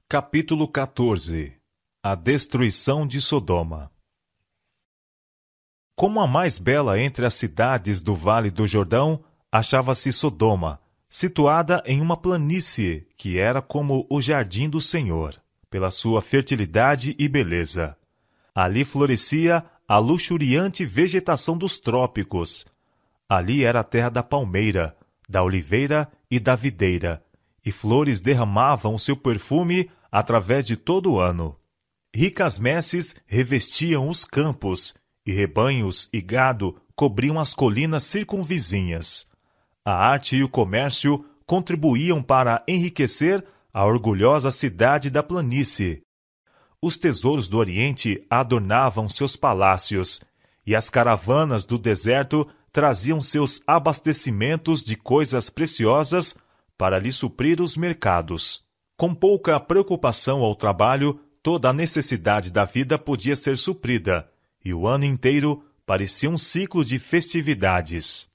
Capítulo 14. A destruição de Sodoma. Como a mais bela entre as cidades do Vale do Jordão, achava-se Sodoma, situada em uma planície que era como o jardim do Senhor, pela sua fertilidade e beleza. Ali florescia a luxuriante vegetação dos trópicos. Ali era a terra da palmeira, da oliveira e da videira, e flores derramavam o seu perfume através de todo o ano. Ricas messes revestiam os campos, e rebanhos e gado cobriam as colinas circunvizinhas. A arte e o comércio contribuíam para enriquecer a orgulhosa cidade da planície. Os tesouros do Oriente adornavam seus palácios, e as caravanas do deserto traziam seus abastecimentos de coisas preciosas para lhe suprir os mercados. Com pouca preocupação ao trabalho, toda a necessidade da vida podia ser suprida, e o ano inteiro parecia um ciclo de festividades.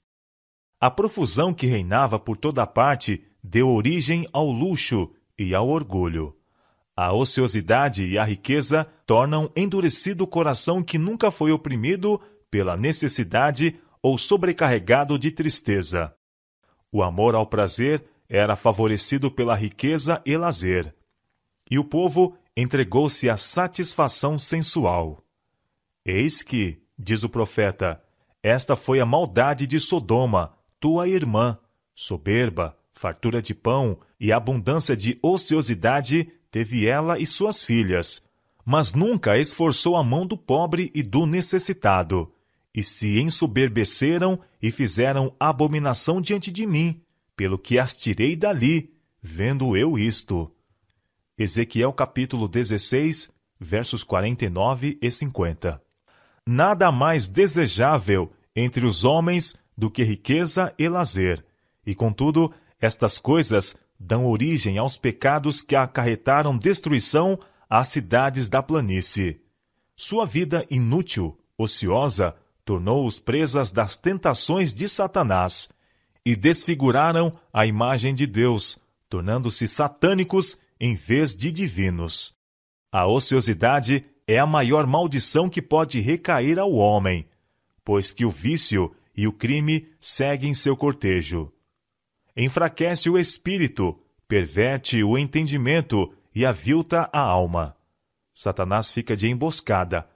A profusão que reinava por toda parte deu origem ao luxo e ao orgulho. A ociosidade e a riqueza tornam endurecido o coração que nunca foi oprimido pela necessidade ou sobrecarregado de tristeza. O amor ao prazer era favorecido pela riqueza e lazer, e o povo entregou-se à satisfação sensual. Eis que, diz o profeta, esta foi a maldade de Sodoma, tua irmã, soberba, fartura de pão e abundância de ociosidade teve ela e suas filhas, mas nunca esforçou a mão do pobre e do necessitado, e se ensoberbeceram e fizeram abominação diante de mim, pelo que as tirei dali, vendo eu isto. Ezequiel capítulo 16, versos 49 e 50. Nada mais desejável entre os homens do que riqueza e lazer, e contudo, estas coisas dão origem aos pecados que acarretaram destruição às cidades da planície. Sua vida inútil, ociosa, tornou-os presas das tentações de Satanás, e desfiguraram a imagem de Deus, tornando-se satânicos em vez de divinos. A ociosidade é a maior maldição que pode recair ao homem, pois que o vício e o crime seguem seu cortejo. Enfraquece o espírito, perverte o entendimento e avilta a alma. Satanás fica de emboscada,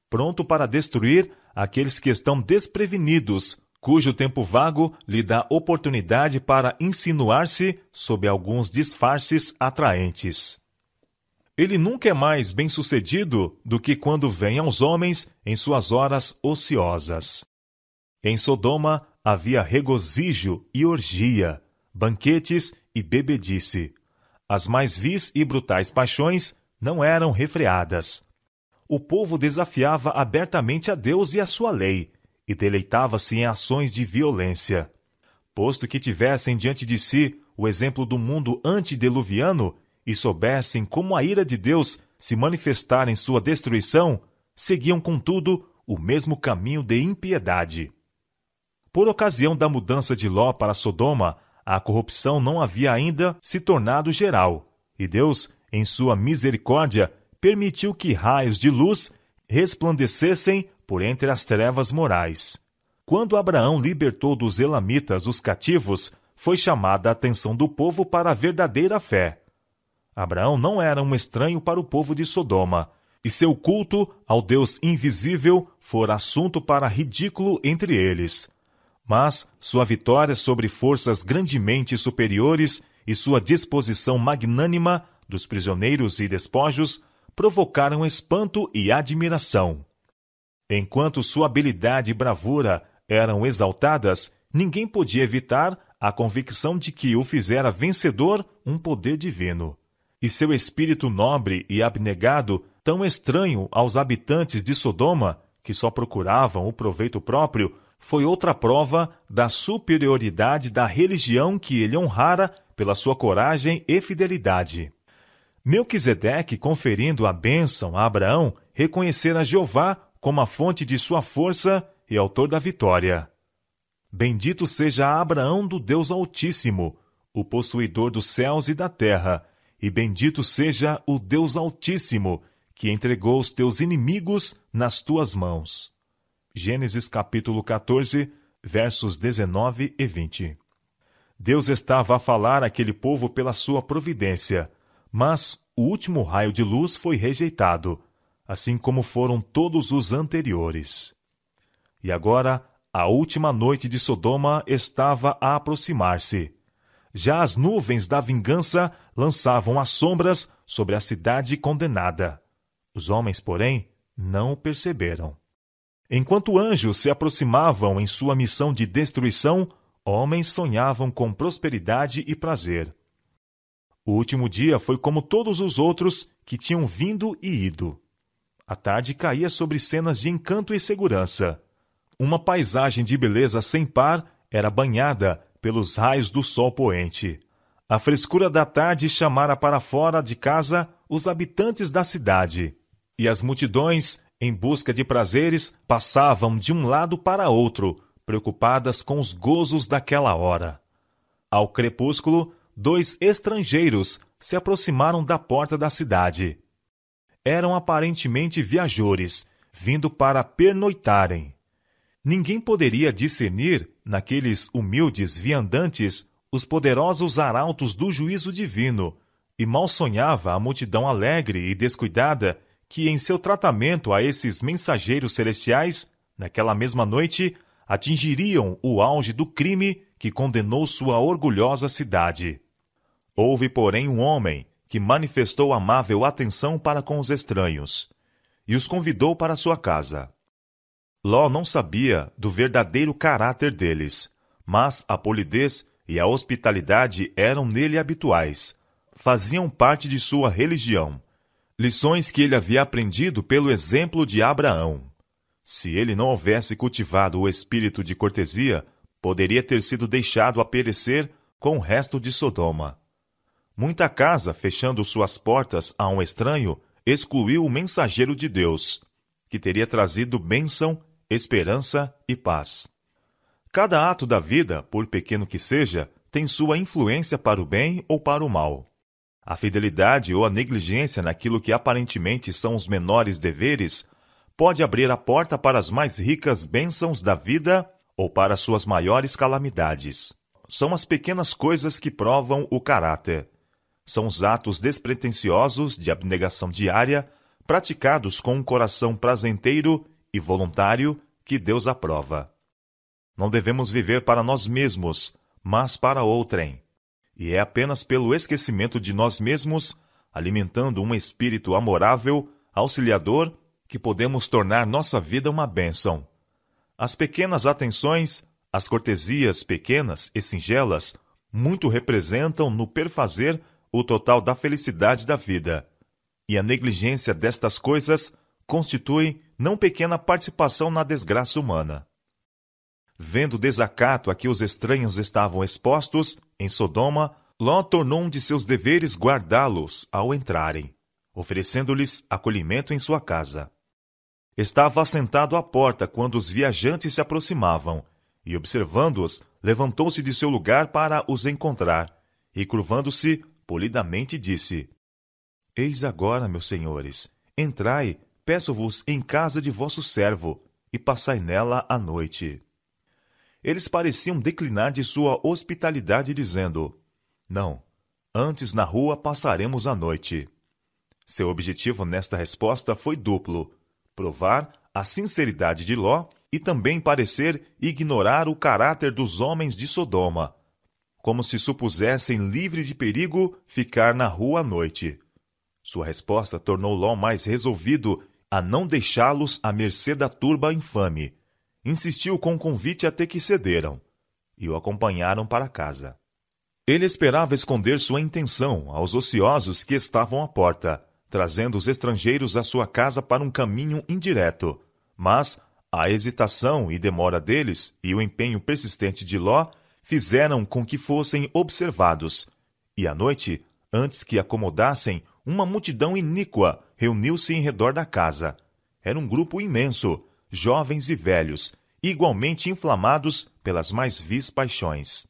pronto para destruir aqueles que estão desprevenidos, cujo tempo vago lhe dá oportunidade para insinuar-se sob alguns disfarces atraentes. Ele nunca é mais bem-sucedido do que quando vem aos homens em suas horas ociosas. Em Sodoma havia regozijo e orgia, banquetes e bebedice. As mais vis e brutais paixões não eram refreadas. O povo desafiava abertamente a Deus e a sua lei, e deleitava-se em ações de violência. Posto que tivessem diante de si o exemplo do mundo antediluviano e soubessem como a ira de Deus se manifestar em sua destruição, seguiam, contudo, o mesmo caminho de impiedade. Por ocasião da mudança de Ló para Sodoma, a corrupção não havia ainda se tornado geral, e Deus, em sua misericórdia, permitiu que raios de luz resplandecessem por entre as trevas morais. Quando Abraão libertou dos elamitas os cativos, foi chamada a atenção do povo para a verdadeira fé. Abraão não era um estranho para o povo de Sodoma, e seu culto ao Deus invisível fora assunto para ridículo entre eles. Mas sua vitória sobre forças grandemente superiores e sua disposição magnânima dos prisioneiros e despojos provocaram espanto e admiração. Enquanto sua habilidade e bravura eram exaltadas, ninguém podia evitar a convicção de que o fizera vencedor um poder divino. E seu espírito nobre e abnegado, tão estranho aos habitantes de Sodoma, que só procuravam o proveito próprio, foi outra prova da superioridade da religião que ele honrara pela sua coragem e fidelidade. Melquisedeque, conferindo a bênção a Abraão, reconhecera Jeová como a fonte de sua força e autor da vitória. Bendito seja Abraão do Deus Altíssimo, o possuidor dos céus e da terra, e bendito seja o Deus Altíssimo, que entregou os teus inimigos nas tuas mãos. Gênesis capítulo 14, versos 19 e 20. Deus estava a falar àquele povo pela sua providência, mas o último raio de luz foi rejeitado, assim como foram todos os anteriores. E agora, a última noite de Sodoma estava a aproximar-se. Já as nuvens da vingança lançavam as sombras sobre a cidade condenada. Os homens, porém, não o perceberam. Enquanto anjos se aproximavam em sua missão de destruição, homens sonhavam com prosperidade e prazer. O último dia foi como todos os outros que tinham vindo e ido. A tarde caía sobre cenas de encanto e segurança. Uma paisagem de beleza sem par era banhada pelos raios do sol poente. A frescura da tarde chamara para fora de casa os habitantes da cidade, e as multidões, em busca de prazeres, passavam de um lado para outro, preocupadas com os gozos daquela hora. Ao crepúsculo, 2 estrangeiros se aproximaram da porta da cidade. Eram aparentemente viajores, vindo para pernoitarem. Ninguém poderia discernir, naqueles humildes viandantes, os poderosos arautos do juízo divino, e mal sonhava a multidão alegre e descuidada que, em seu tratamento a esses mensageiros celestiais, naquela mesma noite, atingiriam o auge do crime que condenou sua orgulhosa cidade. Houve, porém, um homem que manifestou amável atenção para com os estranhos, e os convidou para sua casa. Ló não sabia do verdadeiro caráter deles, mas a polidez e a hospitalidade eram nele habituais, faziam parte de sua religião, lições que ele havia aprendido pelo exemplo de Abraão. Se ele não houvesse cultivado o espírito de cortesia, poderia ter sido deixado a perecer com o resto de Sodoma. Muita casa, fechando suas portas a um estranho, excluiu o mensageiro de Deus, que teria trazido bênção, esperança e paz. Cada ato da vida, por pequeno que seja, tem sua influência para o bem ou para o mal. A fidelidade ou a negligência naquilo que aparentemente são os menores deveres pode abrir a porta para as mais ricas bênçãos da vida ou para suas maiores calamidades. São as pequenas coisas que provam o caráter. São os atos despretensiosos de abnegação diária, praticados com um coração prazenteiro e voluntário, que Deus aprova. Não devemos viver para nós mesmos, mas para outrem. E é apenas pelo esquecimento de nós mesmos, alimentando um espírito amorável, auxiliador, que podemos tornar nossa vida uma bênção. As pequenas atenções, as cortesias pequenas e singelas, muito representam no perfazer o total da felicidade da vida. E a negligência destas coisas constitui não pequena participação na desgraça humana. Vendo o desacato a que os estranhos estavam expostos, em Sodoma, Ló tornou um de seus deveres guardá-los ao entrarem, oferecendo-lhes acolhimento em sua casa. Estava assentado à porta quando os viajantes se aproximavam, e, observando-os, levantou-se de seu lugar para os encontrar, e, curvando-se, polidamente disse: Eis agora, meus senhores, entrai, peço-vos em casa de vosso servo, e passai nela a noite. Eles pareciam declinar de sua hospitalidade, dizendo: Não, antes na rua passaremos a noite. Seu objetivo nesta resposta foi duplo: provar a sinceridade de Ló e também parecer ignorar o caráter dos homens de Sodoma, como se supusessem livre de perigo ficar na rua à noite. Sua resposta tornou Ló mais resolvido a não deixá-los à mercê da turba infame. Insistiu com o convite até que cederam, e o acompanharam para casa. Ele esperava esconder sua intenção aos ociosos que estavam à porta, trazendo os estrangeiros à sua casa para um caminho indireto. Mas a hesitação e demora deles e o empenho persistente de Ló fizeram com que fossem observados. E à noite, antes que acomodassem, uma multidão iníqua reuniu-se em redor da casa. Era um grupo imenso, jovens e velhos, igualmente inflamados pelas mais vis paixões.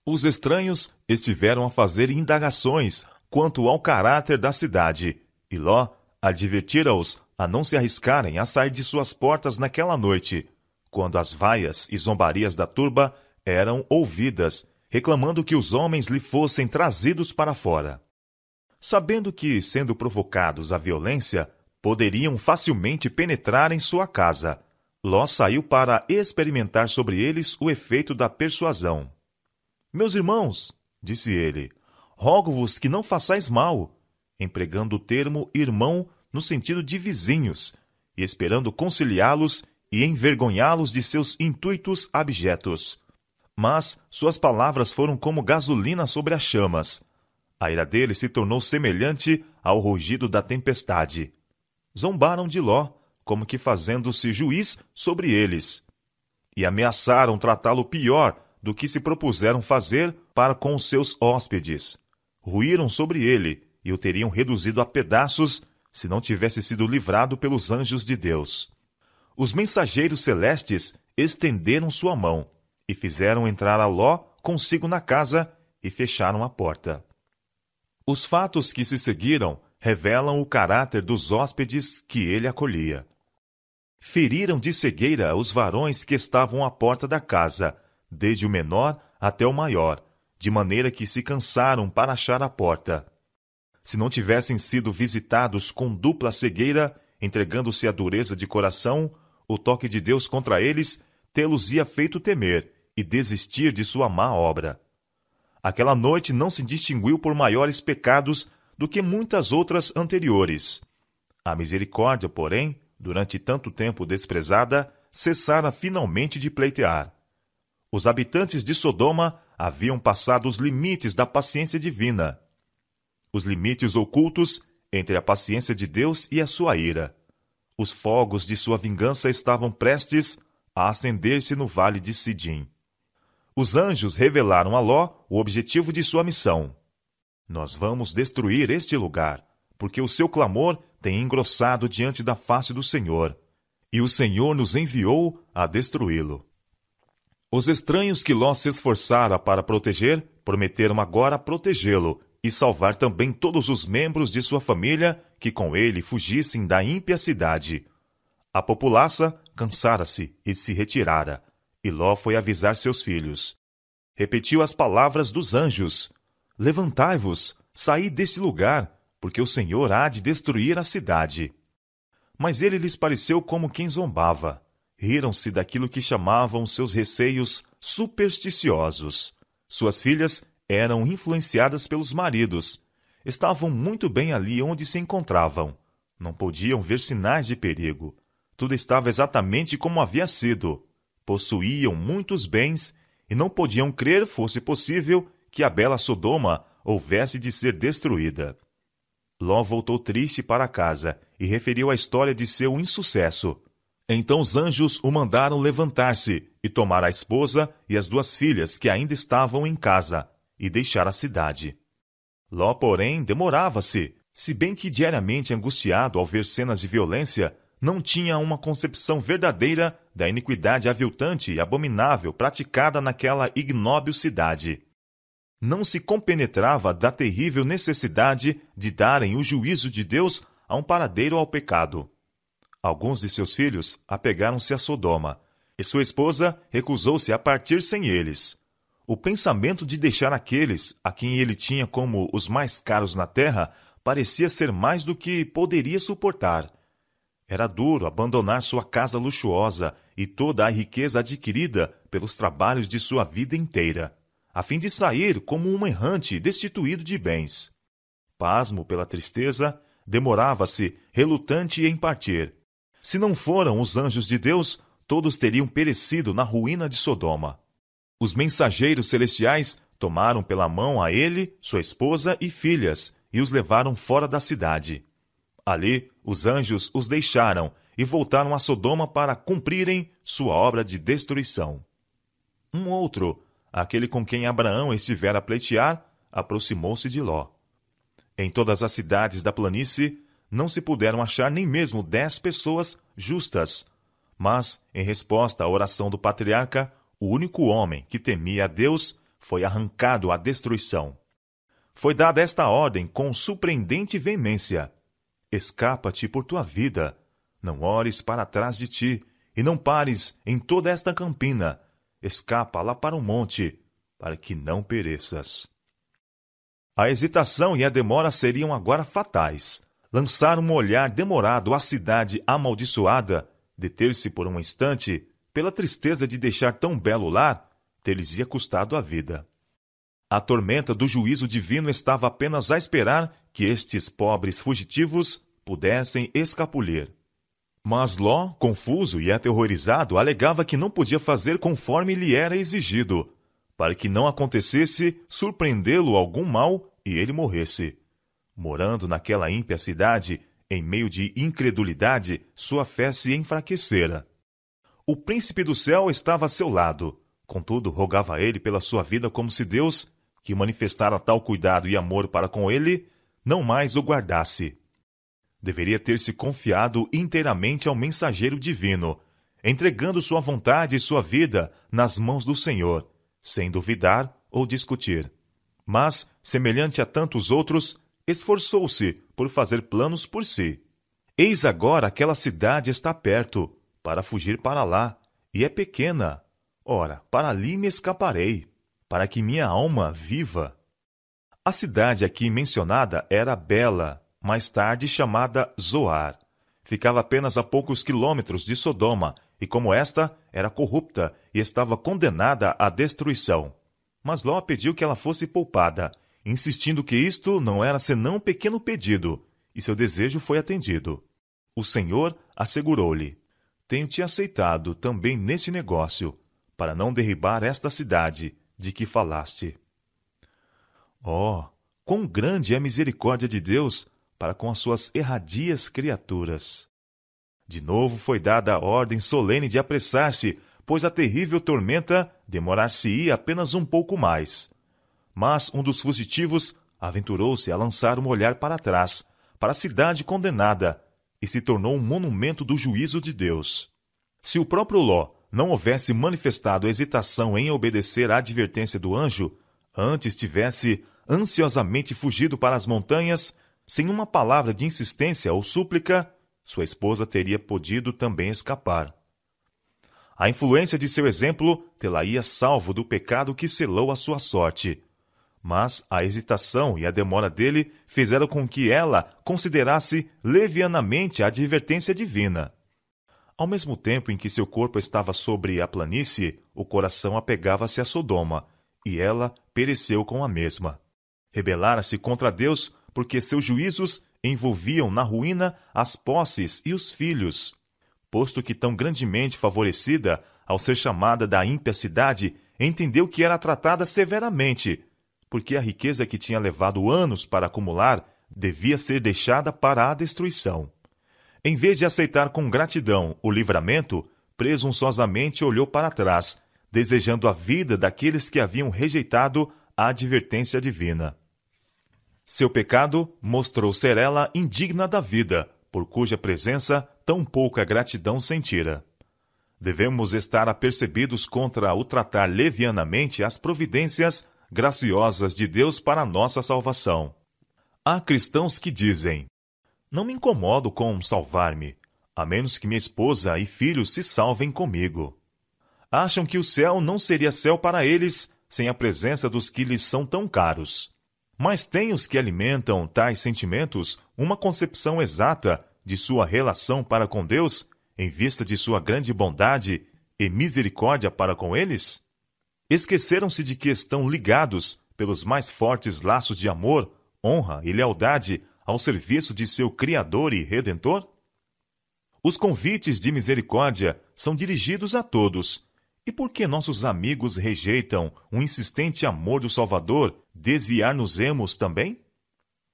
Os estranhos estiveram a fazer indagações quanto ao caráter da cidade, e Ló advertira-os a não se arriscarem a sair de suas portas naquela noite, quando as vaias e zombarias da turba eram ouvidas, reclamando que os homens lhe fossem trazidos para fora. Sabendo que, sendo provocados à violência, poderiam facilmente penetrar em sua casa, Ló saiu para experimentar sobre eles o efeito da persuasão. Meus irmãos, disse ele, rogo-vos que não façais mal, empregando o termo irmão no sentido de vizinhos, e esperando conciliá-los e envergonhá-los de seus intuitos abjetos. Mas suas palavras foram como gasolina sobre as chamas. A ira dele se tornou semelhante ao rugido da tempestade. Zombaram de Ló, como que fazendo-se juiz sobre eles, e ameaçaram tratá-lo pior do que se propuseram fazer para com os seus hóspedes. Ruíram sobre ele e o teriam reduzido a pedaços se não tivesse sido livrado pelos anjos de Deus. Os mensageiros celestes estenderam sua mão e fizeram entrar a Ló consigo na casa e fecharam a porta. Os fatos que se seguiram revelam o caráter dos hóspedes que ele acolhia. Feriram de cegueira os varões que estavam à porta da casa, desde o menor até o maior, de maneira que se cansaram para achar a porta. Se não tivessem sido visitados com dupla cegueira, entregando-se à dureza de coração, o toque de Deus contra eles tê-los-ia feito temer e desistir de sua má obra. Aquela noite não se distinguiu por maiores pecados do que muitas outras anteriores. A misericórdia, porém, durante tanto tempo desprezada, cessara finalmente de pleitear. Os habitantes de Sodoma haviam passado os limites da paciência divina, os limites ocultos entre a paciência de Deus e a sua ira. Os fogos de sua vingança estavam prestes a acender-se no vale de Sidim. Os anjos revelaram a Ló o objetivo de sua missão. Nós vamos destruir este lugar, porque o seu clamor tem engrossado diante da face do Senhor, e o Senhor nos enviou a destruí-lo. Os estranhos que Ló se esforçara para proteger, prometeram agora protegê-lo e salvar também todos os membros de sua família que com ele fugissem da ímpia cidade. A populaça cansara-se e se retirara, e Ló foi avisar seus filhos. Repetiu as palavras dos anjos: Levantai-vos, saí deste lugar, porque o Senhor há de destruir a cidade. Mas ele lhes pareceu como quem zombava. Riram-se daquilo que chamavam seus receios supersticiosos. Suas filhas eram influenciadas pelos maridos. Estavam muito bem ali onde se encontravam. Não podiam ver sinais de perigo. Tudo estava exatamente como havia sido. Possuíam muitos bens e não podiam crer fosse possível que a bela Sodoma houvesse de ser destruída. Ló voltou triste para casa e referiu a história de seu insucesso. Então os anjos o mandaram levantar-se e tomar a esposa e as 2 filhas que ainda estavam em casa e deixar a cidade. Ló, porém, demorava-se, se bem que diariamente angustiado ao ver cenas de violência, não tinha uma concepção verdadeira da iniquidade aviltante e abominável praticada naquela ignóbil cidade. Não se compenetrava da terrível necessidade de darem o juízo de Deus a um paradeiro ao pecado. Alguns de seus filhos apegaram-se a Sodoma, e sua esposa recusou-se a partir sem eles. O pensamento de deixar aqueles a quem ele tinha como os mais caros na terra parecia ser mais do que poderia suportar. Era duro abandonar sua casa luxuosa e toda a riqueza adquirida pelos trabalhos de sua vida inteira, a fim de sair como um errante destituído de bens. Pasmo pela tristeza, demorava-se, relutante em partir. Se não foram os anjos de Deus, todos teriam perecido na ruína de Sodoma. Os mensageiros celestiais tomaram pela mão a ele, sua esposa e filhas, e os levaram fora da cidade. Ali, os anjos os deixaram e voltaram a Sodoma para cumprirem sua obra de destruição. Um outro, aquele com quem Abraão estivera a pleitear, aproximou-se de Ló. Em todas as cidades da planície, não se puderam achar nem mesmo 10 pessoas justas. Mas, em resposta à oração do patriarca, o único homem que temia a Deus foi arrancado à destruição. foi dada esta ordem com surpreendente veemência: escapa-te por tua vida, não olhes para trás de ti, e não pares em toda esta campina, escapa lá para o monte, para que não pereças. A hesitação e a demora seriam agora fatais. Lançar um olhar demorado à cidade amaldiçoada, deter-se por um instante, pela tristeza de deixar tão belo lar, ter-lhes-ia custado a vida. A tormenta do juízo divino estava apenas a esperar que estes pobres fugitivos pudessem escapulir. Mas Ló, confuso e aterrorizado, alegava que não podia fazer conforme lhe era exigido, para que não acontecesse surpreendê-lo algum mal e ele morresse. Morando naquela ímpia cidade, em meio de incredulidade, sua fé se enfraquecera. O príncipe do céu estava a seu lado, contudo rogava a ele pela sua vida como se Deus, que manifestara tal cuidado e amor para com ele, não mais o guardasse. Deveria ter-se confiado inteiramente ao mensageiro divino, entregando sua vontade e sua vida nas mãos do Senhor, sem duvidar ou discutir. Mas, semelhante a tantos outros, esforçou-se por fazer planos por si. Eis agora aquela cidade está perto, para fugir para lá, e é pequena. Ora, para ali me escaparei, para que minha alma viva. A cidade aqui mencionada era bela, mais tarde chamada Zoar. Ficava apenas a poucos quilômetros de Sodoma, e como esta era corrupta e estava condenada à destruição. Mas Ló pediu que ela fosse poupada, insistindo que isto não era senão um pequeno pedido, e seu desejo foi atendido. O Senhor assegurou-lhe: tenho-te aceitado também neste negócio, para não derribar esta cidade de que falaste. Oh, quão grande é a misericórdia de Deus para com as suas erradias criaturas! De novo foi dada a ordem solene de apressar-se, pois a terrível tormenta demorar-se-ia apenas um pouco mais. Mas um dos fugitivos aventurou-se a lançar um olhar para trás, para a cidade condenada, e se tornou um monumento do juízo de Deus. Se o próprio Ló não houvesse manifestado hesitação em obedecer à advertência do anjo, antes tivesse ansiosamente fugido para as montanhas, sem uma palavra de insistência ou súplica, sua esposa teria podido também escapar. A influência de seu exemplo tê-la-ia salvo do pecado que selou a sua sorte. Mas a hesitação e a demora dele fizeram com que ela considerasse levianamente a advertência divina. Ao mesmo tempo em que seu corpo estava sobre a planície, o coração apegava-se a Sodoma, e ela pereceu com a mesma. Rebelara-se contra Deus porque seus juízos envolviam na ruína as posses e os filhos. Posto que tão grandemente favorecida, ao ser chamada da ímpia cidade, entendeu que era tratada severamente, porque a riqueza que tinha levado anos para acumular devia ser deixada para a destruição. Em vez de aceitar com gratidão o livramento, presunçosamente olhou para trás, desejando a vida daqueles que haviam rejeitado a advertência divina. Seu pecado mostrou ser ela indigna da vida, por cuja presença tão pouca gratidão sentira. Devemos estar apercebidos contra o tratar levianamente as providências graciosas de Deus para a nossa salvação. Há cristãos que dizem: não me incomodo com salvar-me, a menos que minha esposa e filhos se salvem comigo. Acham que o céu não seria céu para eles sem a presença dos que lhes são tão caros. Mas têm os que alimentam tais sentimentos uma concepção exata de sua relação para com Deus, em vista de sua grande bondade e misericórdia para com eles? Esqueceram-se de que estão ligados pelos mais fortes laços de amor, honra e lealdade ao serviço de seu Criador e Redentor? Os convites de misericórdia são dirigidos a todos. E por que nossos amigos rejeitam o insistente amor do Salvador, desviar-nos-emos também?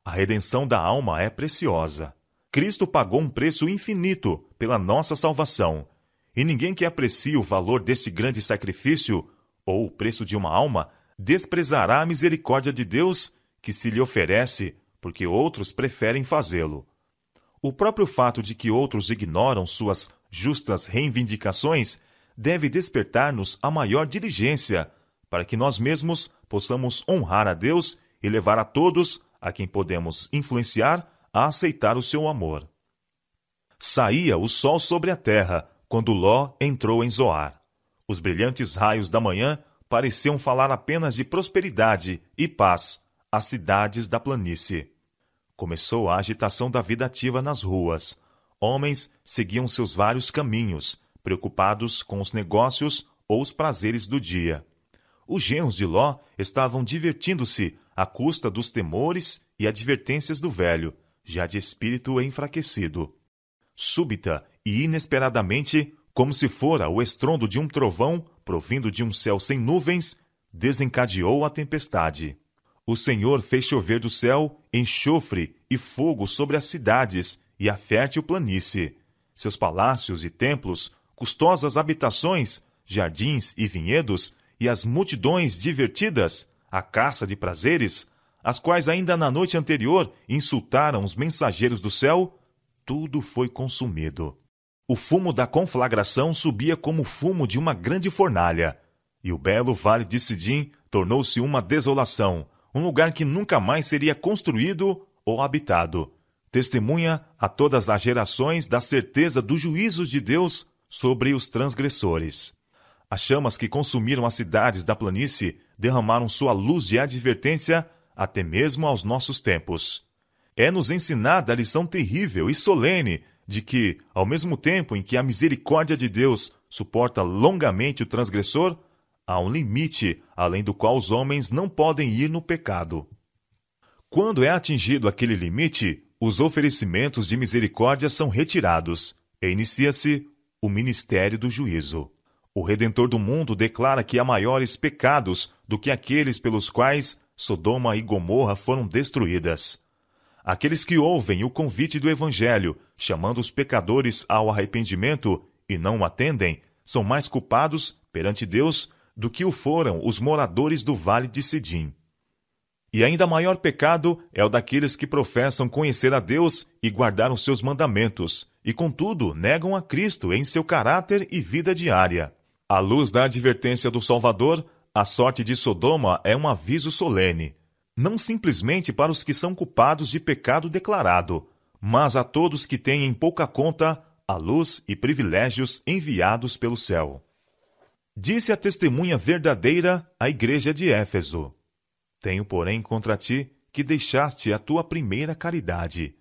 A redenção da alma é preciosa. Cristo pagou um preço infinito pela nossa salvação, e ninguém que aprecie o valor deste grande sacrifício, ou o preço de uma alma, desprezará a misericórdia de Deus que se lhe oferece, porque outros preferem fazê-lo. O próprio fato de que outros ignoram suas justas reivindicações deve despertar-nos a maior diligência, para que nós mesmos possamos honrar a Deus e levar a todos, a quem podemos influenciar, a aceitar o seu amor. Saía o sol sobre a terra quando Ló entrou em Zoar. Os brilhantes raios da manhã pareciam falar apenas de prosperidade e paz às cidades da planície. Começou a agitação da vida ativa nas ruas. Homens seguiam seus vários caminhos, preocupados com os negócios ou os prazeres do dia. Os genros de Ló estavam divertindo-se à custa dos temores e advertências do velho, já de espírito enfraquecido. Súbita e inesperadamente, como se fora o estrondo de um trovão provindo de um céu sem nuvens, desencadeou a tempestade. O Senhor fez chover do céu enxofre e fogo sobre as cidades e a fértil planície. Seus palácios e templos, custosas habitações, jardins e vinhedos, e as multidões divertidas, a caça de prazeres, as quais ainda na noite anterior insultaram os mensageiros do céu, tudo foi consumido. O fumo da conflagração subia como o fumo de uma grande fornalha, e o belo vale de Sidim tornou-se uma desolação, um lugar que nunca mais seria construído ou habitado. Testemunha a todas as gerações da certeza dos juízos de Deus sobre os transgressores. As chamas que consumiram as cidades da planície derramaram sua luz de advertência até mesmo aos nossos tempos. É-nos ensinada a lição terrível e solene de que, ao mesmo tempo em que a misericórdia de Deus suporta longamente o transgressor, há um limite além do qual os homens não podem ir no pecado. Quando é atingido aquele limite, os oferecimentos de misericórdia são retirados e inicia-se o ministério do juízo. O Redentor do mundo declara que há maiores pecados do que aqueles pelos quais Sodoma e Gomorra foram destruídas. Aqueles que ouvem o convite do Evangelho, chamando os pecadores ao arrependimento e não o atendem, são mais culpados perante Deus do que o foram os moradores do Vale de Sidim. E ainda maior pecado é o daqueles que professam conhecer a Deus e guardar os seus mandamentos, e contudo negam a Cristo em seu caráter e vida diária. À luz da advertência do Salvador, a sorte de Sodoma é um aviso solene, não simplesmente para os que são culpados de pecado declarado, mas a todos que têm em pouca conta a luz e privilégios enviados pelo céu. Disse a testemunha verdadeira à igreja de Éfeso: Tenho, porém, contra ti que deixaste a tua primeira caridade.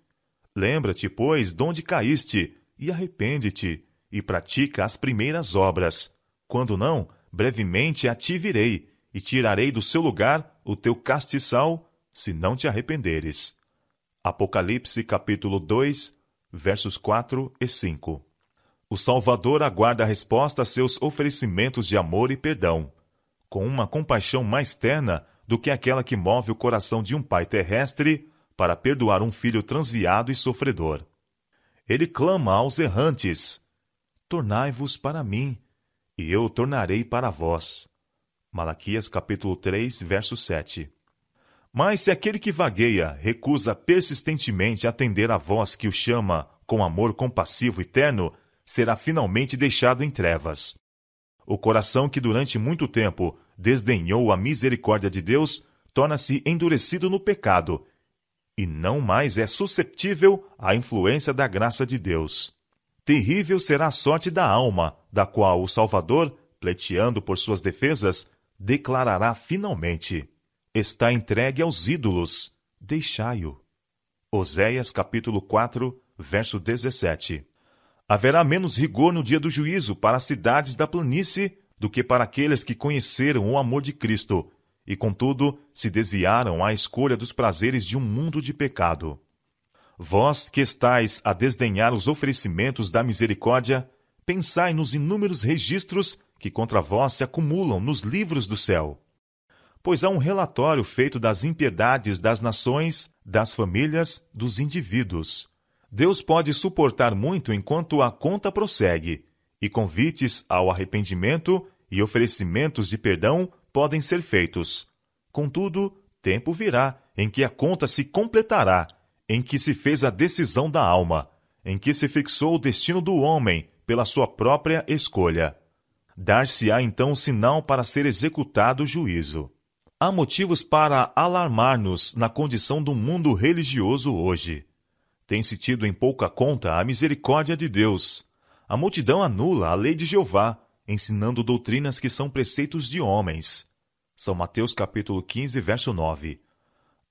Lembra-te, pois, de onde caíste, e arrepende-te, e pratica as primeiras obras. Quando não, brevemente a ti virei, e tirarei do seu lugar o teu castiçal, se não te arrependeres. Apocalipse capítulo 2, versos 4 e 5. O Salvador aguarda a resposta a seus oferecimentos de amor e perdão, com uma compaixão mais terna do que aquela que move o coração de um pai terrestre para perdoar um filho transviado e sofredor. Ele clama aos errantes: tornai-vos para mim, e eu tornarei para vós. Malaquias capítulo 3, verso 7. Mas se aquele que vagueia recusa persistentemente atender à voz que o chama com amor compassivo e terno, será finalmente deixado em trevas. O coração que durante muito tempo desdenhou a misericórdia de Deus torna-se endurecido no pecado e não mais é susceptível à influência da graça de Deus. Terrível será a sorte da alma, da qual o Salvador, pleiteando por suas defesas, declarará finalmente: está entregue aos ídolos, deixai-o. Oséias capítulo 4, verso 17. Haverá menos rigor no dia do juízo para as cidades da planície do que para aqueles que conheceram o amor de Cristo e, contudo, se desviaram à escolha dos prazeres de um mundo de pecado. Vós que estáis a desdenhar os oferecimentos da misericórdia, pensai nos inúmeros registros que contra vós se acumulam nos livros do céu. Pois há um relatório feito das impiedades das nações, das famílias, dos indivíduos. Deus pode suportar muito enquanto a conta prossegue, e convites ao arrependimento e oferecimentos de perdão podem ser feitos. Contudo, tempo virá em que a conta se completará, em que se fez a decisão da alma, em que se fixou o destino do homem pela sua própria escolha. Dar-se-á então o sinal para ser executado o juízo. há motivos para alarmar-nos na condição do mundo religioso hoje. Tem-se tido em pouca conta a misericórdia de Deus. A multidão anula a lei de Jeová, ensinando doutrinas que são preceitos de homens. São Mateus capítulo 15, verso 9.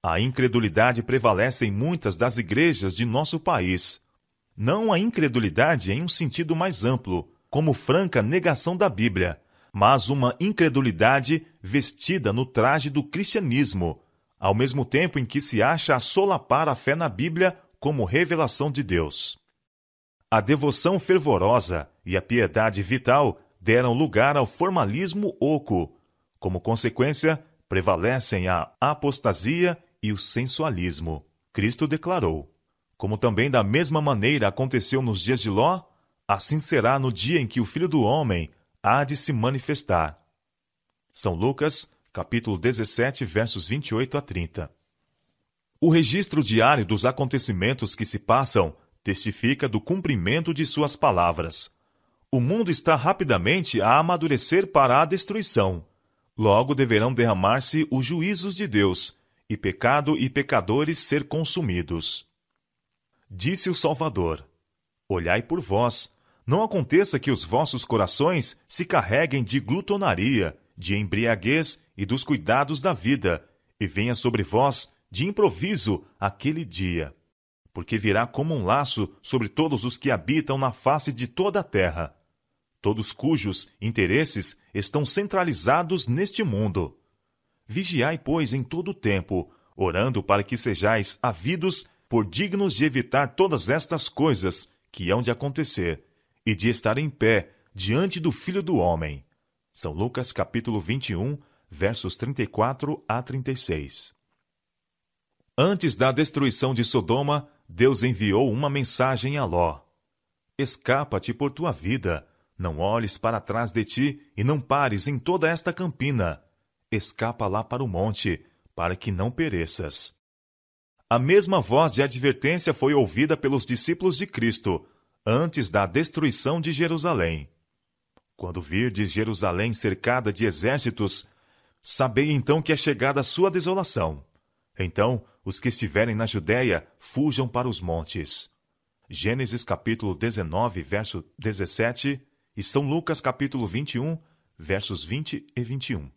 A incredulidade prevalece em muitas das igrejas de nosso país. Não a incredulidade em um sentido mais amplo, como franca negação da Bíblia, mas uma incredulidade vestida no traje do cristianismo, ao mesmo tempo em que se acha a solapar a fé na Bíblia como revelação de Deus. A devoção fervorosa e a piedade vital deram lugar ao formalismo oco. Como consequência, prevalecem a apostasia e o sensualismo. Cristo declarou: como também da mesma maneira aconteceu nos dias de Ló, assim será no dia em que o Filho do Homem há de se manifestar. São Lucas, capítulo 17, versos 28 a 30. O registro diário dos acontecimentos que se passam testifica do cumprimento de suas palavras. O mundo está rapidamente a amadurecer para a destruição. Logo deverão derramar-se os juízos de Deus, e pecado e pecadores ser consumidos. Disse o Salvador: olhai por vós, não aconteça que os vossos corações se carreguem de glutonaria, de embriaguez e dos cuidados da vida, e venha sobre vós, de improviso, aquele dia. Porque virá como um laço sobre todos os que habitam na face de toda a terra, todos cujos interesses estão centralizados neste mundo. Vigiai, pois, em todo o tempo, orando para que sejais havidos por dignos de evitar todas estas coisas que hão de acontecer, e de estar em pé diante do Filho do Homem. São Lucas capítulo 21, versos 34 a 36. Antes da destruição de Sodoma, Deus enviou uma mensagem a Ló: escapa-te por tua vida, não olhes para trás de ti e não pares em toda esta campina. Escapa lá para o monte, para que não pereças. A mesma voz de advertência foi ouvida pelos discípulos de Cristo, antes da destruição de Jerusalém. Quando virdes Jerusalém cercada de exércitos, sabei então que é chegada a sua desolação. Então, os que estiverem na Judéia, fujam para os montes. Gênesis capítulo 19, verso 17, e São Lucas capítulo 21, versos 20 e 21.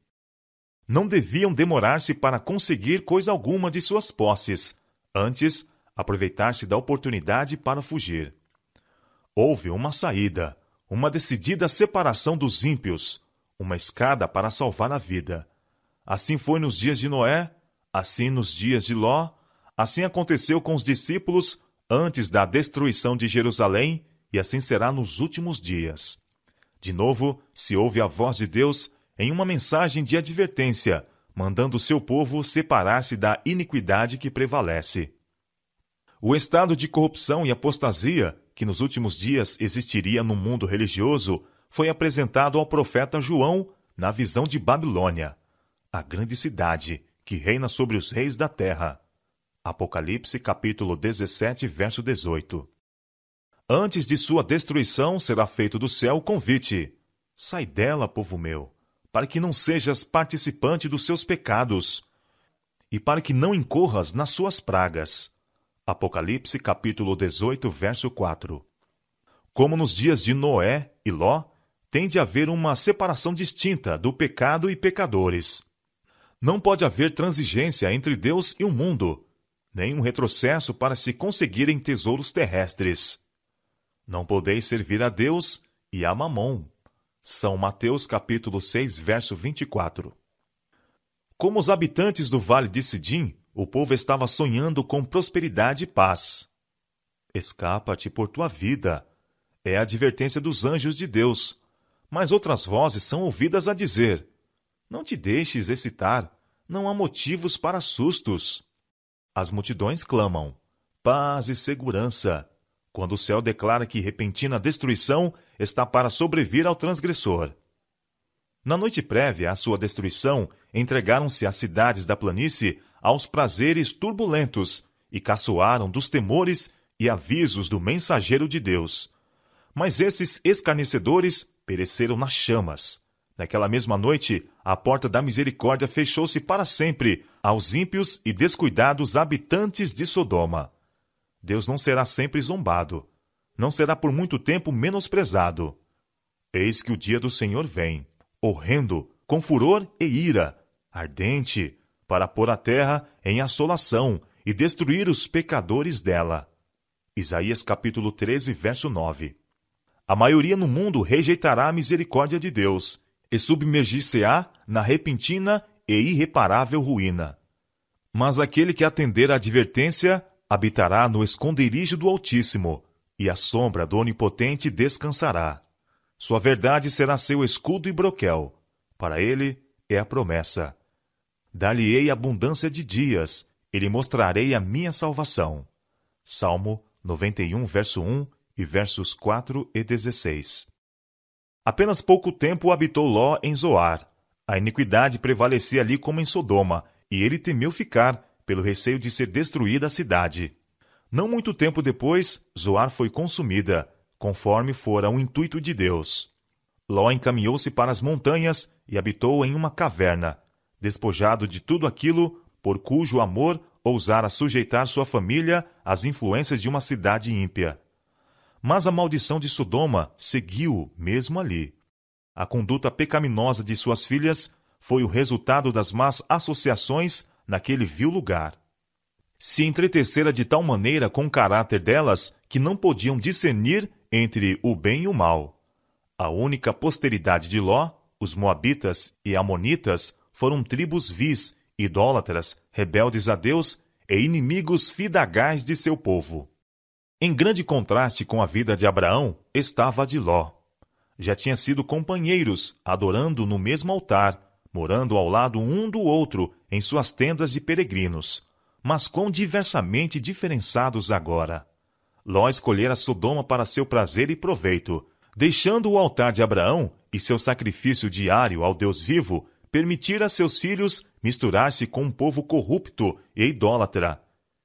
Não deviam demorar-se para conseguir coisa alguma de suas posses, antes, aproveitar-se da oportunidade para fugir. Houve uma saída, uma decidida separação dos ímpios, uma escada para salvar a vida. Assim foi nos dias de Noé, assim nos dias de Ló, assim aconteceu com os discípulos antes da destruição de Jerusalém, e assim será nos últimos dias. De novo, se ouve a voz de Deus em uma mensagem de advertência, mandando o seu povo separar-se da iniquidade que prevalece. O estado de corrupção e apostasia que nos últimos dias existiria no mundo religioso foi apresentado ao profeta João na visão de Babilônia, a grande cidade que reina sobre os reis da terra. Apocalipse capítulo 17, verso 18. Antes de sua destruição será feito do céu o convite: sai dela, povo meu, para que não sejas participante dos seus pecados, e para que não incorras nas suas pragas. Apocalipse capítulo 18, verso 4. Como nos dias de Noé e Ló, tem de haver uma separação distinta do pecado e pecadores. Não pode haver transigência entre Deus e o mundo, nem um retrocesso para se conseguirem tesouros terrestres. Não podeis servir a Deus e a Mamon. São Mateus capítulo 6, verso 24. Como os habitantes do vale de Sidim, o povo estava sonhando com prosperidade e paz. Escapa-te por tua vida, é a advertência dos anjos de Deus. Mas outras vozes são ouvidas a dizer: não te deixes excitar, não há motivos para sustos. As multidões clamam: paz e segurança, quando o céu declara que repentina destruição está para sobrevir ao transgressor. Na noite prévia à sua destruição, entregaram-se as cidades da planície aos prazeres turbulentos e caçoaram dos temores e avisos do mensageiro de Deus. Mas esses escarnecedores pereceram nas chamas. Naquela mesma noite, a porta da misericórdia fechou-se para sempre aos ímpios e descuidados habitantes de Sodoma. Deus não será sempre zombado, não será por muito tempo menosprezado. Eis que o dia do Senhor vem, horrendo, com furor e ira, ardente, para pôr a terra em assolação e destruir os pecadores dela. Isaías capítulo 13, verso 9. A maioria no mundo rejeitará a misericórdia de Deus e submergir-se-á na repentina e irreparável ruína. Mas aquele que atender à advertência habitará no esconderijo do Altíssimo, e à sombra do Onipotente descansará. Sua verdade será seu escudo e broquel. Para ele é a promessa. Dar-lhe-ei abundância de dias, e lhe mostrarei a minha salvação. Salmo 91, verso 1 e versos 4 e 16. Apenas pouco tempo habitou Ló em Zoar. A iniquidade prevalecia ali como em Sodoma, e ele temeu ficar, pelo receio de ser destruída a cidade. Não muito tempo depois, Zoar foi consumida, conforme fora o intuito de Deus. Ló encaminhou-se para as montanhas e habitou em uma caverna, despojado de tudo aquilo por cujo amor ousara sujeitar sua família às influências de uma cidade ímpia. Mas a maldição de Sodoma seguiu mesmo ali. A conduta pecaminosa de suas filhas foi o resultado das más associações naquele vil lugar. Se entretecera de tal maneira com o caráter delas que não podiam discernir entre o bem e o mal. A única posteridade de Ló, os moabitas e amonitas, foram tribos vis, idólatras, rebeldes a Deus e inimigos fidagais de seu povo. Em grande contraste com a vida de Abraão estava a de Ló. Já tinham sido companheiros, adorando no mesmo altar, morando ao lado um do outro em suas tendas de peregrinos, mas quão diversamente diferenciados agora. Ló escolhera Sodoma para seu prazer e proveito, deixando o altar de Abraão e seu sacrifício diário ao Deus vivo, permitir a seus filhos misturar-se com um povo corrupto e idólatra.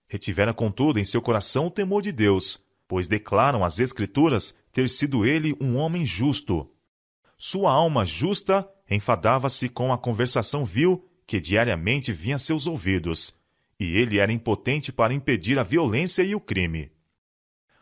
Retivera, contudo, em seu coração o temor de Deus, pois declaram as Escrituras ter sido ele um homem justo. Sua alma justa enfadava-se com a conversação vil que diariamente vinha a seus ouvidos, e ele era impotente para impedir a violência e o crime.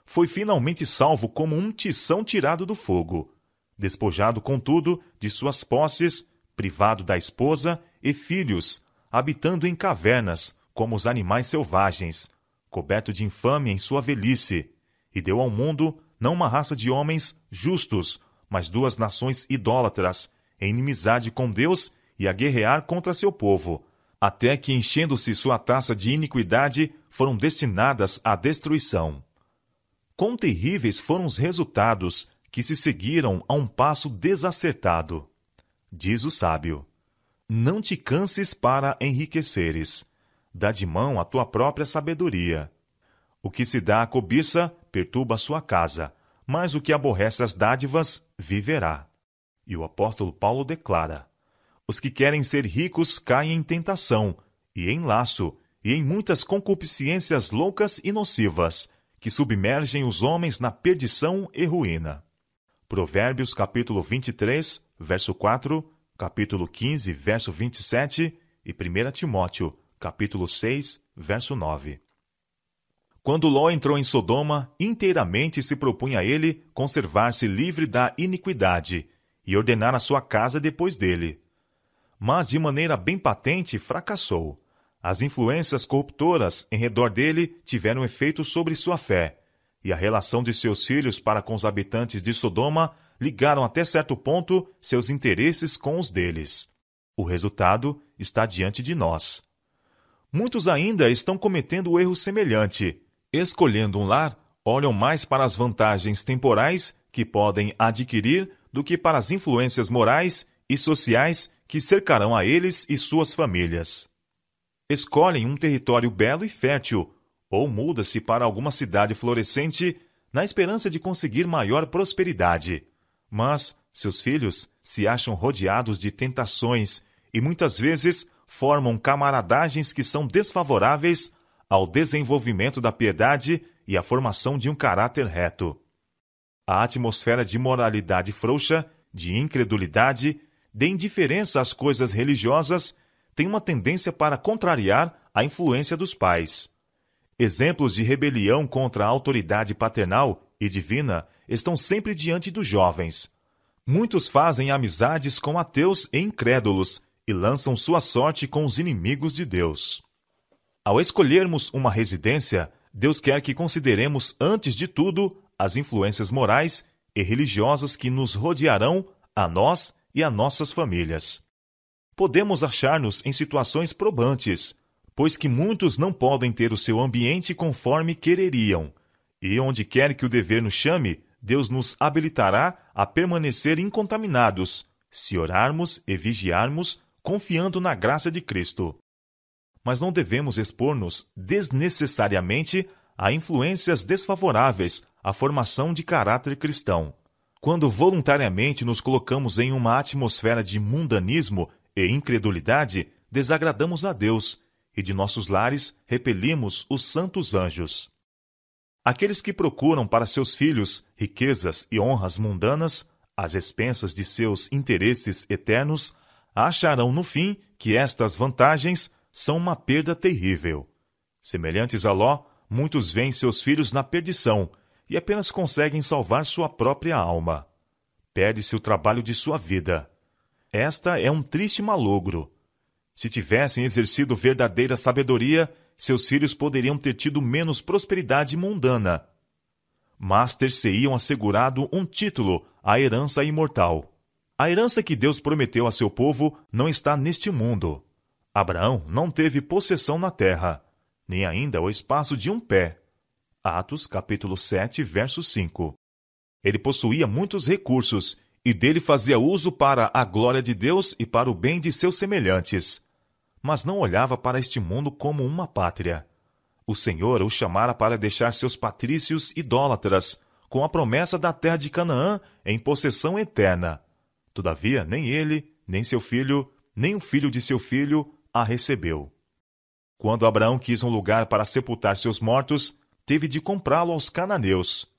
Foi finalmente salvo como um tição tirado do fogo, despojado, contudo, de suas posses, privado da esposa e filhos, habitando em cavernas, como os animais selvagens, coberto de infâmia em sua velhice, e deu ao mundo não uma raça de homens justos, mas duas nações idólatras, em inimizade com Deus e a guerrear contra seu povo, até que, enchendo-se sua taça de iniquidade, foram destinadas à destruição. Quão terríveis foram os resultados que se seguiram a um passo desacertado. Diz o sábio: não te canses para enriqueceres. Dá de mão a tua própria sabedoria. O que se dá à cobiça perturba a sua casa, mas o que aborrece as dádivas viverá. E o apóstolo Paulo declara: os que querem ser ricos caem em tentação, e em laço, e em muitas concupiscências loucas e nocivas, que submergem os homens na perdição e ruína. Provérbios capítulo 23, verso 4, capítulo 15, verso 27 e 1 Timóteo, capítulo 6, verso 9. Quando Ló entrou em Sodoma, inteiramente se propunha ele conservar-se livre da iniquidade e ordenar a sua casa depois dele. Mas, de maneira bem patente, fracassou. As influências corruptoras em redor dele tiveram efeito sobre sua fé, e a relação de seus filhos para com os habitantes de Sodoma ligaram até certo ponto seus interesses com os deles. O resultado está diante de nós. Muitos ainda estão cometendo o erro semelhante. Escolhendo um lar, olham mais para as vantagens temporais que podem adquirir do que para as influências morais e sociais que cercarão a eles e suas famílias. Escolhem um território belo e fértil, ou muda-se para alguma cidade florescente na esperança de conseguir maior prosperidade. Mas seus filhos se acham rodeados de tentações e muitas vezes formam camaradagens que são desfavoráveis ao desenvolvimento da piedade e à formação de um caráter reto. A atmosfera de moralidade frouxa, de incredulidade, de indiferença às coisas religiosas, têm uma tendência para contrariar a influência dos pais. Exemplos de rebelião contra a autoridade paternal e divina estão sempre diante dos jovens. Muitos fazem amizades com ateus e incrédulos e lançam sua sorte com os inimigos de Deus. Ao escolhermos uma residência, Deus quer que consideremos, antes de tudo, as influências morais e religiosas que nos rodearão, a nós e a nossas famílias. Podemos achar-nos em situações probantes, pois que muitos não podem ter o seu ambiente conforme quereriam, e onde quer que o dever nos chame, Deus nos habilitará a permanecer incontaminados, se orarmos e vigiarmos, confiando na graça de Cristo. Mas não devemos expor-nos desnecessariamente a influências desfavoráveis à formação de caráter cristão. Quando voluntariamente nos colocamos em uma atmosfera de mundanismo e incredulidade, desagradamos a Deus, e de nossos lares repelimos os santos anjos. Aqueles que procuram para seus filhos riquezas e honras mundanas, às expensas de seus interesses eternos, acharão no fim que estas vantagens são uma perda terrível. Semelhantes a Ló, muitos veem seus filhos na perdição e apenas conseguem salvar sua própria alma. Perde-se o trabalho de sua vida. Esta é um triste malogro. Se tivessem exercido verdadeira sabedoria, seus filhos poderiam ter tido menos prosperidade mundana, mas ter-se-iam assegurado um título à herança imortal. A herança que Deus prometeu a seu povo não está neste mundo. Abraão não teve possessão na terra, nem ainda o espaço de um pé. Atos, capítulo 7, verso 5. Ele possuía muitos recursos, e dele fazia uso para a glória de Deus e para o bem de seus semelhantes. Mas não olhava para este mundo como uma pátria. O Senhor o chamara para deixar seus patrícios idólatras, com a promessa da terra de Canaã em possessão eterna. Todavia, nem ele, nem seu filho, nem o filho de seu filho a recebeu. Quando Abraão quis um lugar para sepultar seus mortos, teve de comprá-lo aos cananeus.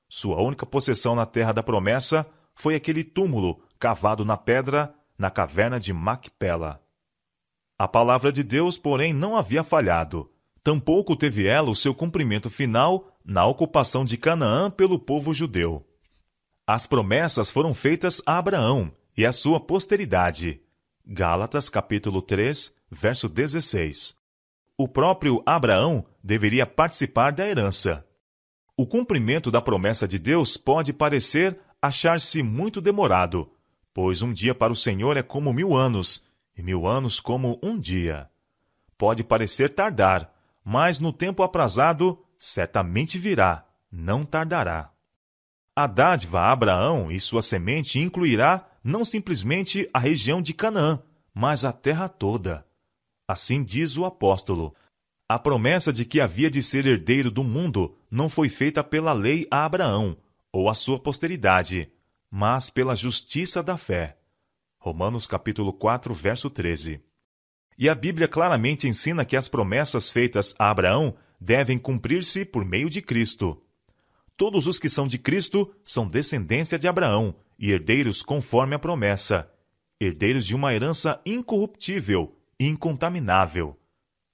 Sua única possessão na terra da promessa foi aquele túmulo cavado na pedra, na caverna de Macpela. A palavra de Deus, porém, não havia falhado. Tampouco teve ela o seu cumprimento final na ocupação de Canaã pelo povo judeu. As promessas foram feitas a Abraão e à sua posteridade. Gálatas, capítulo 3, verso 16. O próprio Abraão deveria participar da herança. O cumprimento da promessa de Deus pode parecer achar-se muito demorado, pois um dia para o Senhor é como 1000 anos, e 1000 anos como um dia. Pode parecer tardar, mas no tempo aprazado certamente virá, não tardará. A dádiva a Abraão e sua semente incluirá não simplesmente a região de Canaã, mas a terra toda. Assim diz o apóstolo. A promessa de que havia de ser herdeiro do mundo não foi feita pela lei a Abraão, ou a sua posteridade, mas pela justiça da fé. Romanos capítulo 4, verso 13. E a Bíblia claramente ensina que as promessas feitas a Abraão devem cumprir-se por meio de Cristo. Todos os que são de Cristo são descendência de Abraão e herdeiros conforme a promessa, herdeiros de uma herança incorruptível e incontaminável,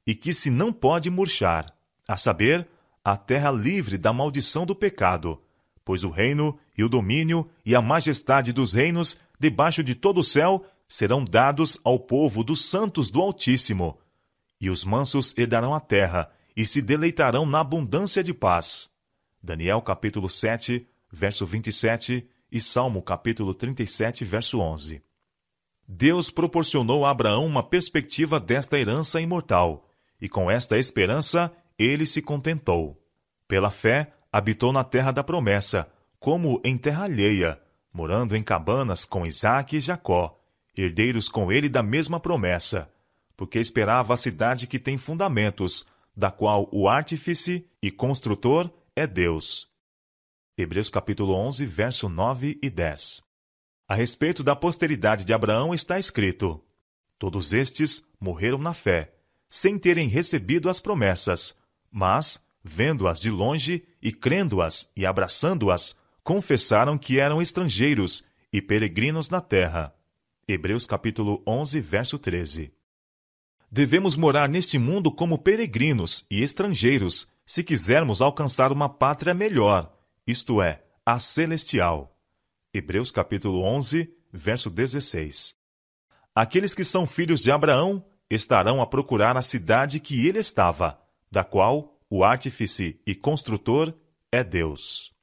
e que se não pode murchar, a saber, a terra livre da maldição do pecado, pois o reino e o domínio e a majestade dos reinos debaixo de todo o céu serão dados ao povo dos santos do Altíssimo, e os mansos herdarão a terra e se deleitarão na abundância de paz. Daniel capítulo 7, verso 27 e Salmo capítulo 37, verso 11. Deus proporcionou a Abraão uma perspectiva desta herança imortal, e com esta esperança ele se contentou. Pela fé, habitou na terra da promessa, como em terra alheia, morando em cabanas com Isaque e Jacó, herdeiros com ele da mesma promessa, porque esperava a cidade que tem fundamentos, da qual o artífice e construtor é Deus. Hebreus capítulo 11, verso 9 e 10. A respeito da posteridade de Abraão está escrito: todos estes morreram na fé, sem terem recebido as promessas, mas, vendo-as de longe e crendo-as e abraçando-as, confessaram que eram estrangeiros e peregrinos na terra. Hebreus capítulo 11, verso 13. Devemos morar neste mundo como peregrinos e estrangeiros, se quisermos alcançar uma pátria melhor, isto é, a celestial. Hebreus capítulo 11, verso 16. Aqueles que são filhos de Abraão estarão a procurar a cidade que ele estava, da qual o artífice e construtor é Deus.